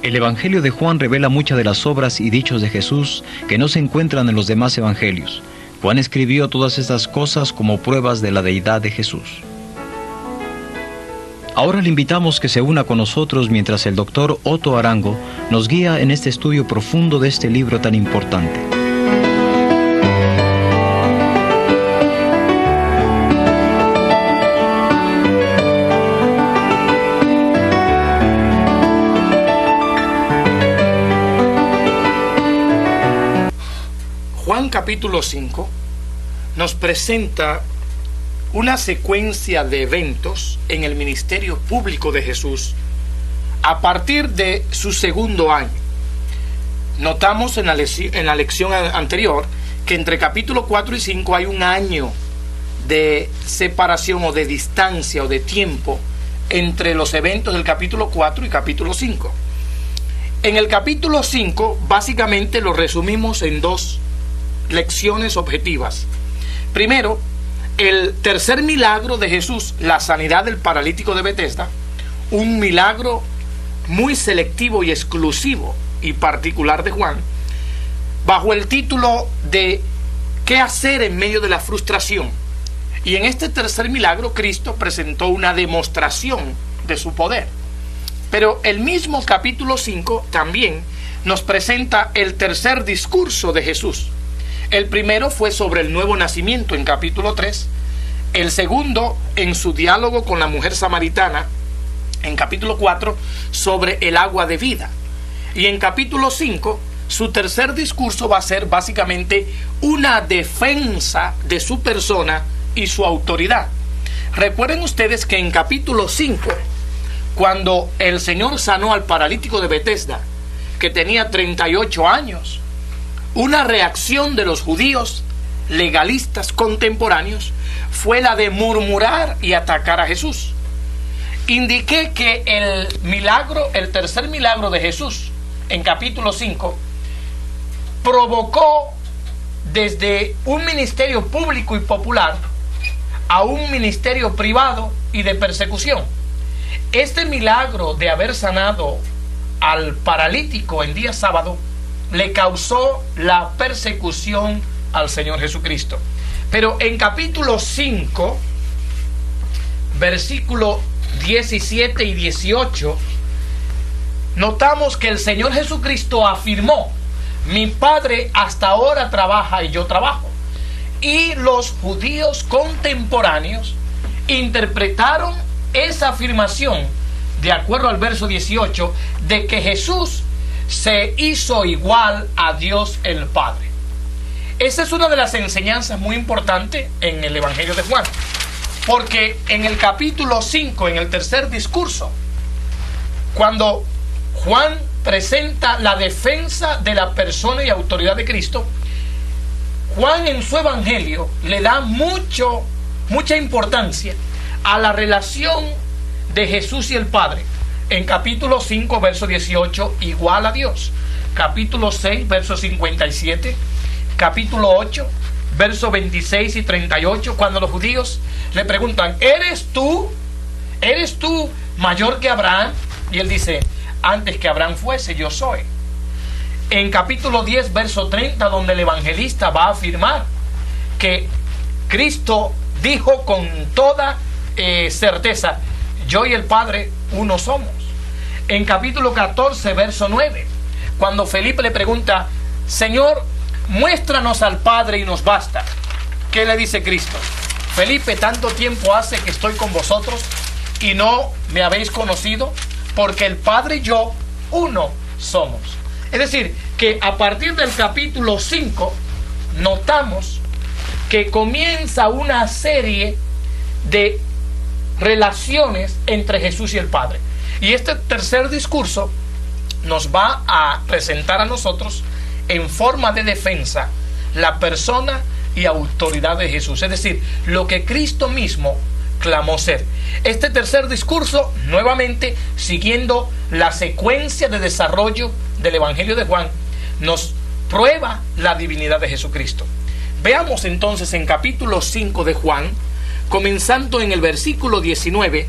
El Evangelio de Juan revela muchas de las obras y dichos de Jesús que no se encuentran en los demás evangelios. Juan escribió todas estas cosas como pruebas de la deidad de Jesús. Ahora le invitamos que se una con nosotros mientras el doctor Otto Arango nos guía en este estudio profundo de este libro tan importante. Juan capítulo 5 nos presenta una secuencia de eventos en el ministerio público de Jesús a partir de su segundo año. Notamos en la lección anterior que entre capítulo 4 y 5 hay un año de separación o de distancia o de tiempo entre los eventos del capítulo 4 y capítulo 5. En el capítulo 5 básicamente lo resumimos en dos lecciones objetivas. Primero, el tercer milagro de Jesús, la sanidad del paralítico de Betesda, un milagro muy selectivo y exclusivo y particular de Juan, bajo el título de ¿qué hacer en medio de la frustración? Y en este tercer milagro Cristo presentó una demostración de su poder. Pero el mismo capítulo 5 también nos presenta el tercer discurso de Jesús. El primero fue sobre el nuevo nacimiento en capítulo 3, el segundo en su diálogo con la mujer samaritana en capítulo 4 sobre el agua de vida, y en capítulo 5 su tercer discurso va a ser básicamente una defensa de su persona y su autoridad. Recuerden ustedes que en capítulo 5, cuando el Señor sanó al paralítico de Betesda, que tenía 38 años, una reacción de los judíos legalistas contemporáneos fue la de murmurar y atacar a Jesús. Indiqué que el tercer milagro de Jesús en capítulo 5 provocó desde un ministerio público y popular a un ministerio privado y de persecución. Este milagro de haber sanado al paralítico en día sábado le causó la persecución al Señor Jesucristo. Pero en capítulo 5, versículo 17 y 18, notamos que el Señor Jesucristo afirmó: mi Padre hasta ahora trabaja y yo trabajo. Y los judíos contemporáneos interpretaron esa afirmación, de acuerdo al verso 18, de que Jesús se hizo igual a Dios el Padre. Esa es una de las enseñanzas muy importantes en el Evangelio de Juan, porque en el capítulo 5, en el tercer discurso, cuando Juan presenta la defensa de la persona y autoridad de Cristo, Juan en su Evangelio le da mucha importancia a la relación de Jesús y el Padre. En capítulo 5, verso 18, igual a Dios. Capítulo 6, verso 57. Capítulo 8, verso 26 y 38, cuando los judíos le preguntan: ¿Eres tú mayor que Abraham? Y él dice: antes que Abraham fuese, yo soy. En capítulo 10, verso 30, donde el evangelista va a afirmar que Cristo dijo con toda certeza: yo y el Padre uno somos. En capítulo 14, verso 9, cuando Felipe le pregunta: Señor, muéstranos al Padre y nos basta. ¿Qué le dice Cristo? Felipe, tanto tiempo hace que estoy con vosotros y no me habéis conocido, porque el Padre y yo uno somos. Es decir, que a partir del capítulo 5 notamos que comienza una serie de relaciones entre Jesús y el Padre. Y este tercer discurso nos va a presentar a nosotros en forma de defensa la persona y autoridad de Jesús, es decir, lo que Cristo mismo clamó ser. Este tercer discurso, nuevamente siguiendo la secuencia de desarrollo del Evangelio de Juan, nos prueba la divinidad de Jesucristo. Veamos entonces en capítulo 5 de Juan, comenzando en el versículo 19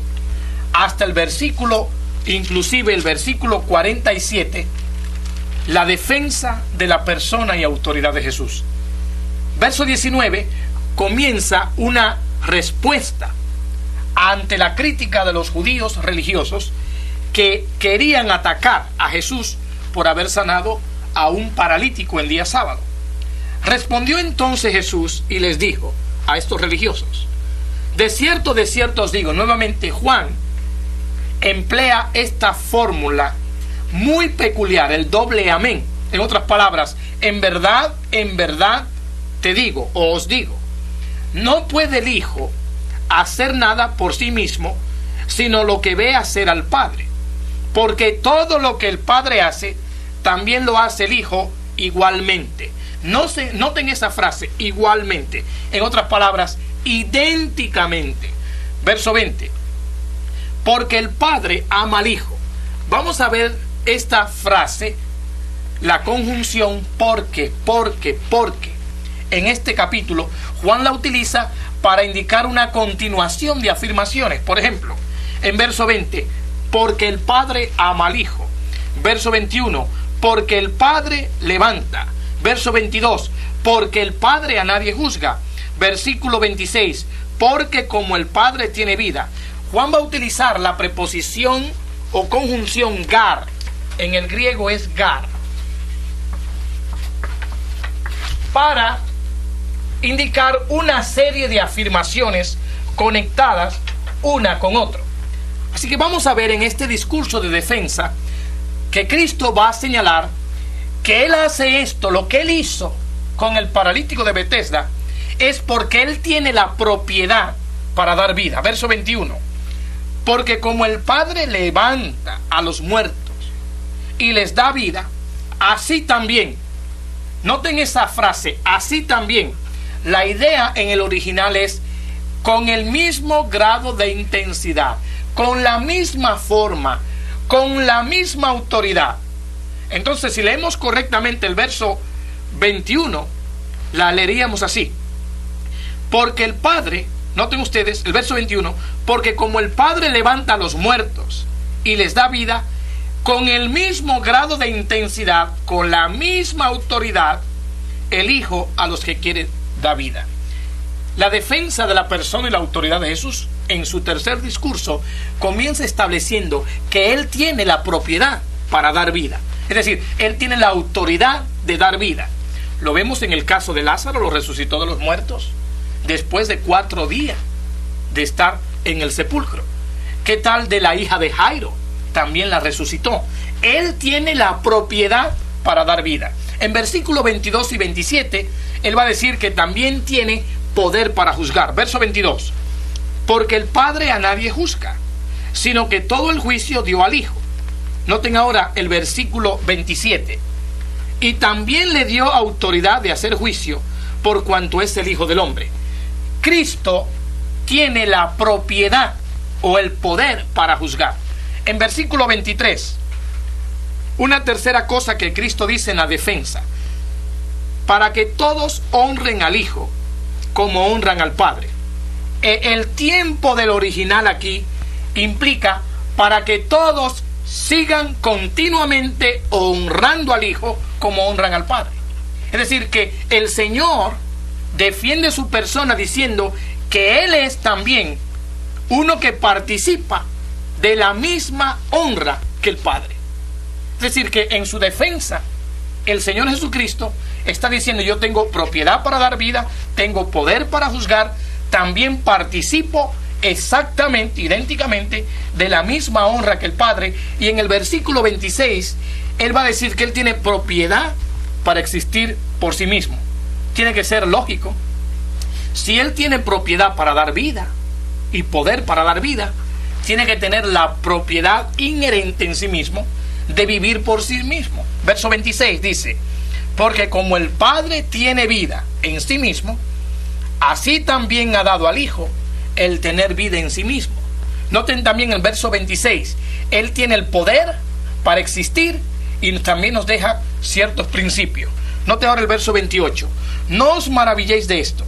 hasta el versículo inclusive el versículo 47, la defensa de la persona y autoridad de Jesús. Verso 19 comienza una respuesta ante la crítica de los judíos religiosos que querían atacar a Jesús por haber sanado a un paralítico el día sábado. Respondió entonces Jesús y les dijo a estos religiosos: de cierto os digo. Nuevamente Juan emplea esta fórmula muy peculiar, el doble amén. En otras palabras, en verdad te digo o os digo, no puede el Hijo hacer nada por sí mismo, sino lo que ve hacer al Padre. Porque todo lo que el Padre hace, también lo hace el Hijo igualmente. Noten esa frase, igualmente. En otras palabras, idénticamente. Verso 20. Porque el Padre ama al Hijo. Vamos a ver esta frase, la conjunción porque. En este capítulo, Juan la utiliza para indicar una continuación de afirmaciones. Por ejemplo, en verso 20, porque el Padre ama al Hijo. Verso 21, porque el Padre levanta. Verso 22, porque el Padre a nadie juzga. Versículo 26, porque como el Padre tiene vida. Juan va a utilizar la preposición o conjunción gar. En el griego es gar, para indicar una serie de afirmaciones conectadas una con otra. Así que vamos a ver en este discurso de defensa que Cristo va a señalar que Él hace esto, lo que Él hizo con el paralítico de Betesda, es porque Él tiene la propiedad para dar vida. Verso 21, porque como el Padre levanta a los muertos y les da vida, así también, noten esa frase, así también. La idea en el original es con el mismo grado de intensidad, con la misma forma, con la misma autoridad. Entonces, si leemos correctamente el verso 21, la leeríamos así: porque el Padre, noten ustedes el verso 21, porque como el Padre levanta a los muertos y les da vida, con el mismo grado de intensidad, con la misma autoridad, el Hijo a los que quiere da vida. La defensa de la persona y la autoridad de Jesús, en su tercer discurso, comienza estableciendo que Él tiene la propiedad para dar vida. Es decir, Él tiene la autoridad de dar vida. Lo vemos en el caso de Lázaro, lo resucitó de los muertos después de 4 días de estar en el sepulcro. ¿Qué tal de la hija de Jairo? También la resucitó. Él tiene la propiedad para dar vida. En versículos 22 y 27, Él va a decir que también tiene poder para juzgar. Verso 22, porque el Padre a nadie juzga, sino que todo el juicio dio al Hijo. Noten ahora el versículo 27, y también le dio autoridad de hacer juicio, por cuanto es el Hijo del Hombre. Cristo tiene la propiedad o el poder para juzgar. En versículo 23, una tercera cosa que Cristo dice en la defensa: para que todos honren al Hijo como honran al Padre. El tiempo del original aquí implica para que todos sigan continuamente honrando al Hijo como honran al Padre. Es decir, que el Señor defiende su persona diciendo que Él es también uno que participa de la misma honra que el Padre. Es decir, que en su defensa, el Señor Jesucristo está diciendo: yo tengo propiedad para dar vida, tengo poder para juzgar, también participo exactamente, idénticamente, de la misma honra que el Padre. Y en el versículo 26, Él va a decir que Él tiene propiedad para existir por sí mismo. Tiene que ser lógico. Si Él tiene propiedad para dar vida y poder para dar vida, tiene que tener la propiedad inherente en sí mismo de vivir por sí mismo. Verso 26 dice: porque como el Padre tiene vida en sí mismo, así también ha dado al Hijo el tener vida en sí mismo. Noten también el verso 26, Él tiene el poder para existir y también nos deja ciertos principios. Noten ahora el verso 28, no os maravilléis de esto,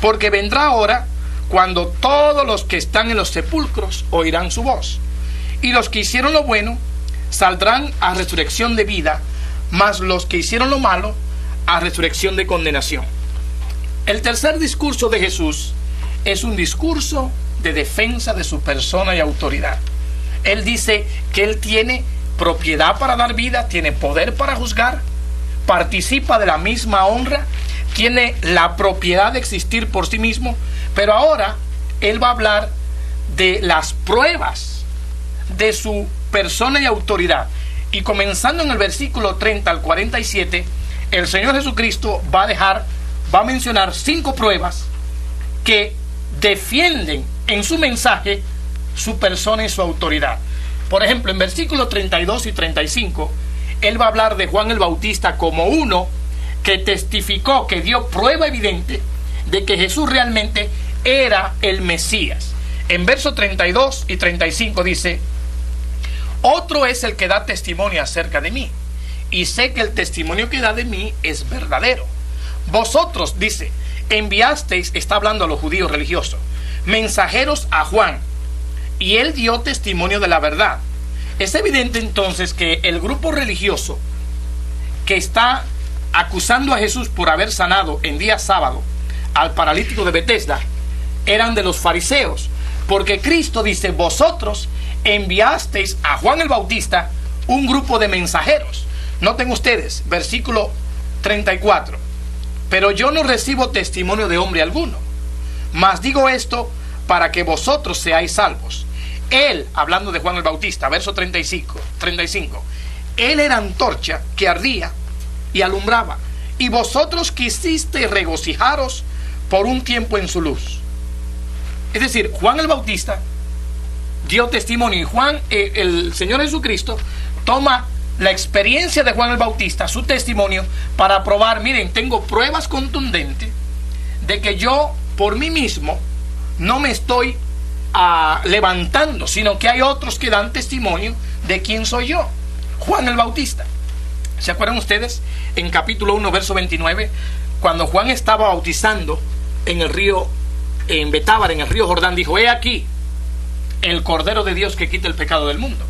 porque vendrá hora cuando todos los que están en los sepulcros oirán su voz, Y los que hicieron lo bueno saldrán a resurrección de vida, mas los que hicieron lo malo a resurrección de condenación. El tercer discurso de Jesús es un discurso de defensa de su persona y autoridad. Él dice que Él tiene propiedad para dar vida, tiene poder para juzgar, participa de la misma honra, tiene la propiedad de existir por sí mismo, pero ahora Él va a hablar de las pruebas de su persona y autoridad. Y comenzando en el versículo 30 al 47, el Señor Jesucristo va a mencionar 5 pruebas que defienden en su mensaje su persona y su autoridad. Por ejemplo, en versículos 32 y 35, Él va a hablar de Juan el Bautista como uno que testificó, que dio prueba evidente de que Jesús realmente era el Mesías. En versos 32 y 35 dice: otro es el que da testimonio acerca de mí, y sé que el testimonio que da de mí es verdadero. Vosotros, dice, enviasteis, está hablando a los judíos religiosos, mensajeros a Juan, y él dio testimonio de la verdad. Es evidente entonces que el grupo religioso que está acusando a Jesús por haber sanado en día sábado al paralítico de Betesda eran de los fariseos, porque Cristo dice: vosotros enviasteis a Juan el Bautista un grupo de mensajeros. Noten ustedes, versículo 34: pero yo no recibo testimonio de hombre alguno, mas digo esto para que vosotros seáis salvos. Él, hablando de Juan el Bautista, verso 35, él era antorcha que ardía y alumbraba, y vosotros quisisteis regocijaros por un tiempo en su luz. Es decir, Juan el Bautista dio testimonio, y Juan, el Señor Jesucristo, toma la experiencia de Juan el Bautista, su testimonio, para probar: miren, tengo pruebas contundentes de que yo por mí mismo no me estoy levantando, sino que hay otros que dan testimonio de quién soy yo, Juan el Bautista. ¿Se acuerdan ustedes? En capítulo 1, verso 29, cuando Juan estaba bautizando en el río, en Betábar, en el río Jordán, dijo: he aquí el Cordero de Dios que quita el pecado del mundo.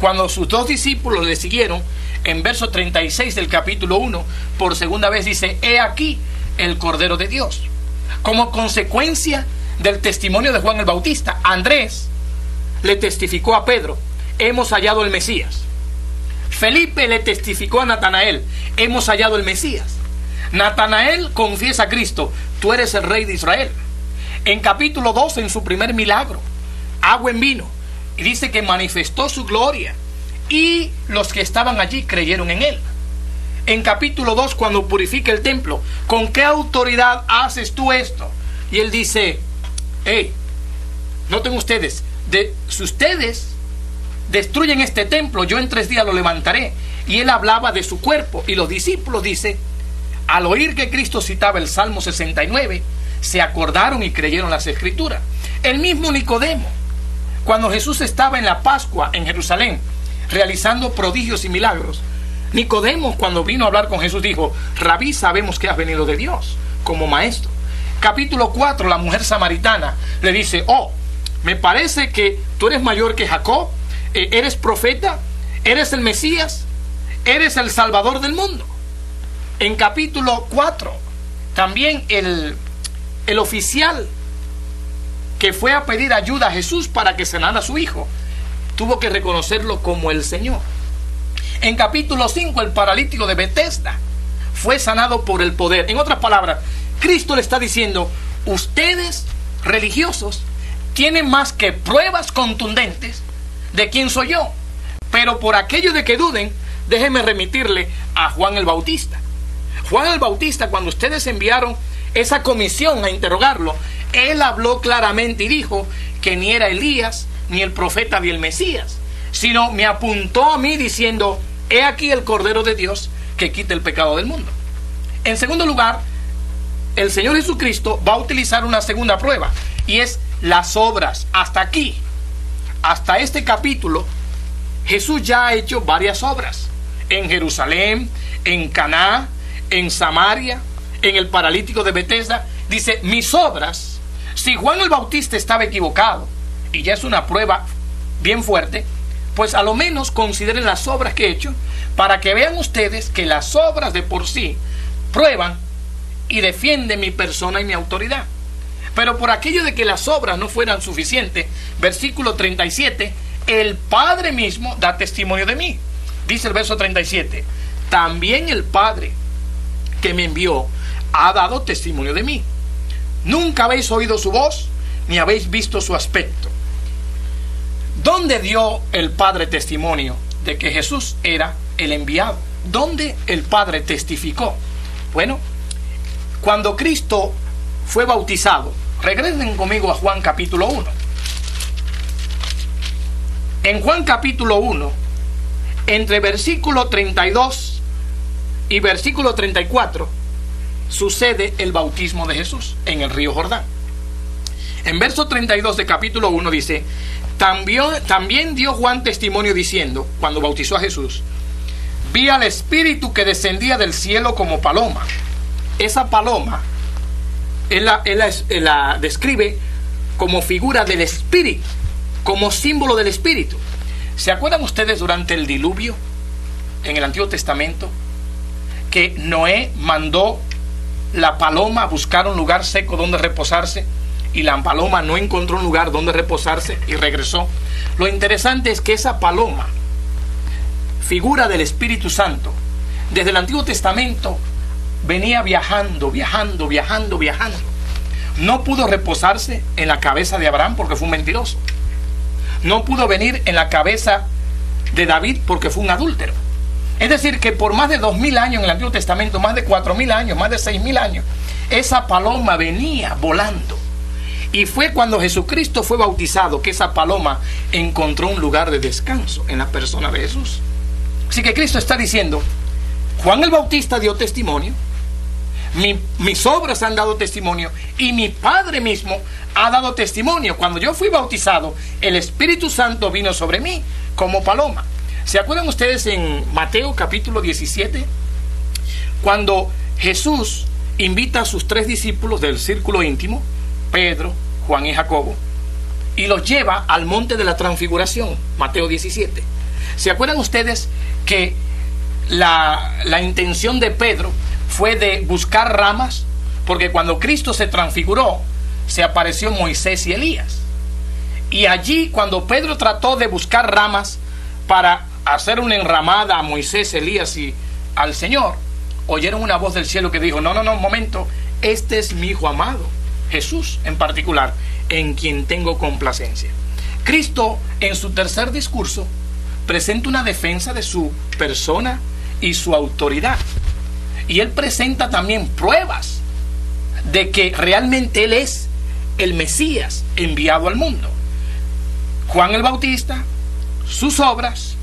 Cuando sus 2 discípulos le siguieron, en verso 36 del capítulo 1, por segunda vez dice: he aquí el Cordero de Dios. Como consecuencia del testimonio de Juan el Bautista, Andrés le testificó a Pedro: hemos hallado el Mesías. Felipe le testificó a Natanael: hemos hallado el Mesías. Natanael confiesa a Cristo: tú eres el Rey de Israel. En capítulo 2, en su primer milagro, agua en vino, y dice que manifestó su gloria, y los que estaban allí creyeron en él. En capítulo 2, cuando purifica el templo: ¿con qué autoridad haces tú esto? Y él dice: noten ustedes, si ustedes destruyen este templo, yo en 3 días lo levantaré. Y él hablaba de su cuerpo, y los discípulos, dice, al oír que Cristo citaba el Salmo 69, se acordaron y creyeron las Escrituras. El mismo Nicodemo, cuando Jesús estaba en la Pascua en Jerusalén, realizando prodigios y milagros, Nicodemo, cuando vino a hablar con Jesús, dijo: Rabí, sabemos que has venido de Dios como maestro. Capítulo 4, la mujer samaritana le dice: me parece que tú eres mayor que Jacob, eres profeta, eres el Mesías, eres el Salvador del mundo. En capítulo 4, también el oficial que fue a pedir ayuda a Jesús para que sanara a su hijo, tuvo que reconocerlo como el Señor. En capítulo 5, el paralítico de Betesda fue sanado por el poder. En otras palabras, Cristo le está diciendo: ustedes, religiosos, tienen más que pruebas contundentes de quién soy yo. Pero por aquello de que duden, déjenme remitirle a Juan el Bautista. Juan el Bautista, cuando ustedes enviaron esa comisión a interrogarlo, él habló claramente y dijo que ni era Elías, ni el profeta, ni el Mesías, sino me apuntó a mí diciendo: he aquí el Cordero de Dios que quita el pecado del mundo. En segundo lugar, el Señor Jesucristo va a utilizar una segunda prueba, y es las obras. Hasta aquí, hasta este capítulo, Jesús ya ha hecho varias obras en Jerusalén, en Caná, en Samaria, en el paralítico de Betesda. Dice: mis obras. Si Juan el Bautista estaba equivocado, y ya es una prueba bien fuerte, pues a lo menos consideren las obras que he hecho, para que vean ustedes que las obras de por sí prueban y defienden mi persona y mi autoridad. Pero por aquello de que las obras no fueran suficientes, versículo 37, el Padre mismo da testimonio de mí. Dice el verso 37, también el Padre que me envió ha dado testimonio de mí. Nunca habéis oído su voz, ni habéis visto su aspecto. ¿Dónde dio el Padre testimonio de que Jesús era el enviado? ¿Dónde el Padre testificó? Bueno, cuando Cristo fue bautizado, regresen conmigo a Juan capítulo 1. En Juan capítulo 1, entre versículo 32 y versículo 34, sucede el bautismo de Jesús en el río Jordán. En verso 32 de capítulo 1 dice, también dio Juan testimonio diciendo, cuando bautizó a Jesús, vi al Espíritu que descendía del cielo como paloma. Esa paloma, él la describe como figura del Espíritu, como símbolo del Espíritu. ¿Se acuerdan ustedes durante el diluvio en el Antiguo Testamento que Noé mandó la paloma a buscar un lugar seco donde reposarse, y la paloma no encontró un lugar donde reposarse y regresó? Lo interesante es que esa paloma, figura del Espíritu Santo, desde el Antiguo Testamento venía viajando. No pudo reposarse en la cabeza de Abraham porque fue un mentiroso. No pudo venir en la cabeza de David porque fue un adúltero. Es decir, que por más de 2000 años en el Antiguo Testamento, más de 4000 años, más de 6000 años, esa paloma venía volando. Y fue cuando Jesucristo fue bautizado que esa paloma encontró un lugar de descanso en la persona de Jesús. Así que Cristo está diciendo, Juan el Bautista dio testimonio, mis obras han dado testimonio, y mi Padre mismo ha dado testimonio. Cuando yo fui bautizado, el Espíritu Santo vino sobre mí como paloma. ¿Se acuerdan ustedes en Mateo capítulo 17? Cuando Jesús invita a sus 3 discípulos del círculo íntimo, Pedro, Juan y Jacobo, y los lleva al monte de la transfiguración, Mateo 17. ¿Se acuerdan ustedes que la intención de Pedro fue de buscar ramas? Porque cuando Cristo se transfiguró, se apareció Moisés y Elías. Y allí, cuando Pedro trató de buscar ramas para hacer una enramada a Moisés, Elías y al Señor, oyeron una voz del cielo que dijo, no, un momento, este es mi Hijo amado, Jesús en particular, en quien tengo complacencia. Cristo, en su tercer discurso, presenta una defensa de su persona y su autoridad. Y él presenta también pruebas de que realmente él es el Mesías enviado al mundo. Juan el Bautista, sus obras,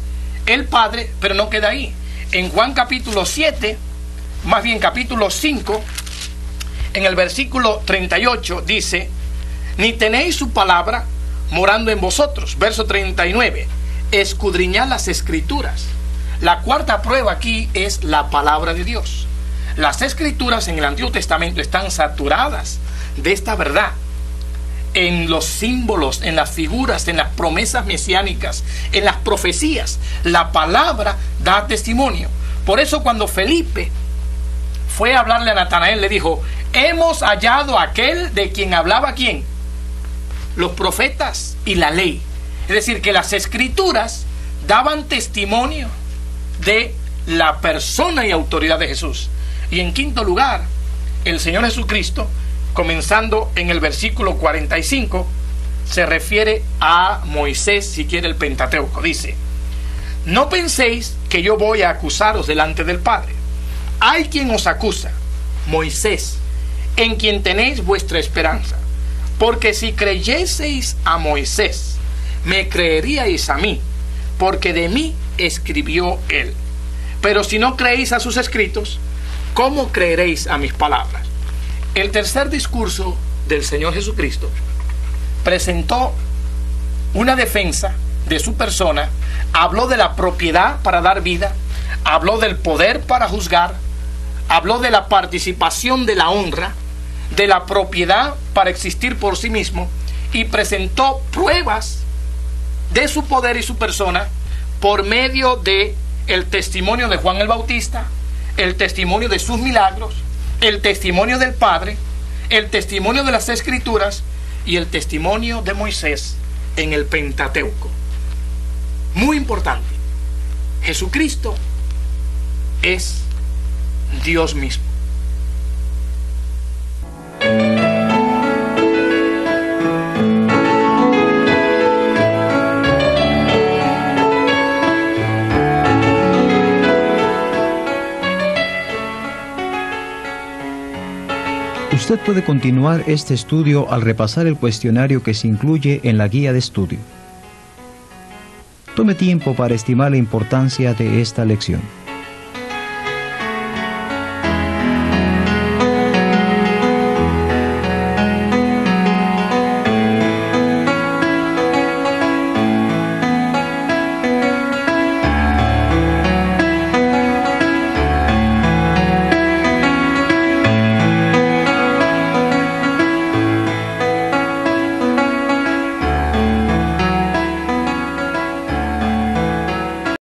el Padre, pero no queda ahí. En Juan capítulo 7, más bien capítulo 5, en el versículo 38 dice, ni tenéis su palabra morando en vosotros. Verso 39, escudriñad las Escrituras. La cuarta prueba aquí es la palabra de Dios. Las Escrituras en el Antiguo Testamento están saturadas de esta verdad. En los símbolos, en las figuras, en las promesas mesiánicas, en las profecías, la palabra da testimonio. Por eso cuando Felipe fue a hablarle a Natanael, le dijo, hemos hallado a aquel de quien hablaba ¿quién? Los profetas y la ley. Es decir, que las Escrituras daban testimonio de la persona y autoridad de Jesús. Y en quinto lugar, el Señor Jesucristo, comenzando en el versículo 45, se refiere a Moisés, si quiere el Pentateuco. Dice, no penséis que yo voy a acusaros delante del Padre. Hay quien os acusa, Moisés, en quien tenéis vuestra esperanza. Porque si creyeseis a Moisés, me creeríais a mí, porque de mí escribió él. Pero si no creéis a sus escritos, ¿cómo creeréis a mis palabras? El tercer discurso del Señor Jesucristo presentó una defensa de su persona, habló de la propiedad para dar vida, habló del poder para juzgar, habló de la participación de la honra, de la propiedad para existir por sí mismo, y presentó pruebas de su poder y su persona por medio de el testimonio de Juan el Bautista, el testimonio de sus milagros, el testimonio del Padre, el testimonio de las Escrituras y el testimonio de Moisés en el Pentateuco. Muy importante, Jesucristo es Dios mismo. Usted puede continuar este estudio al repasar el cuestionario que se incluye en la guía de estudio. Tome tiempo para estimar la importancia de esta lección.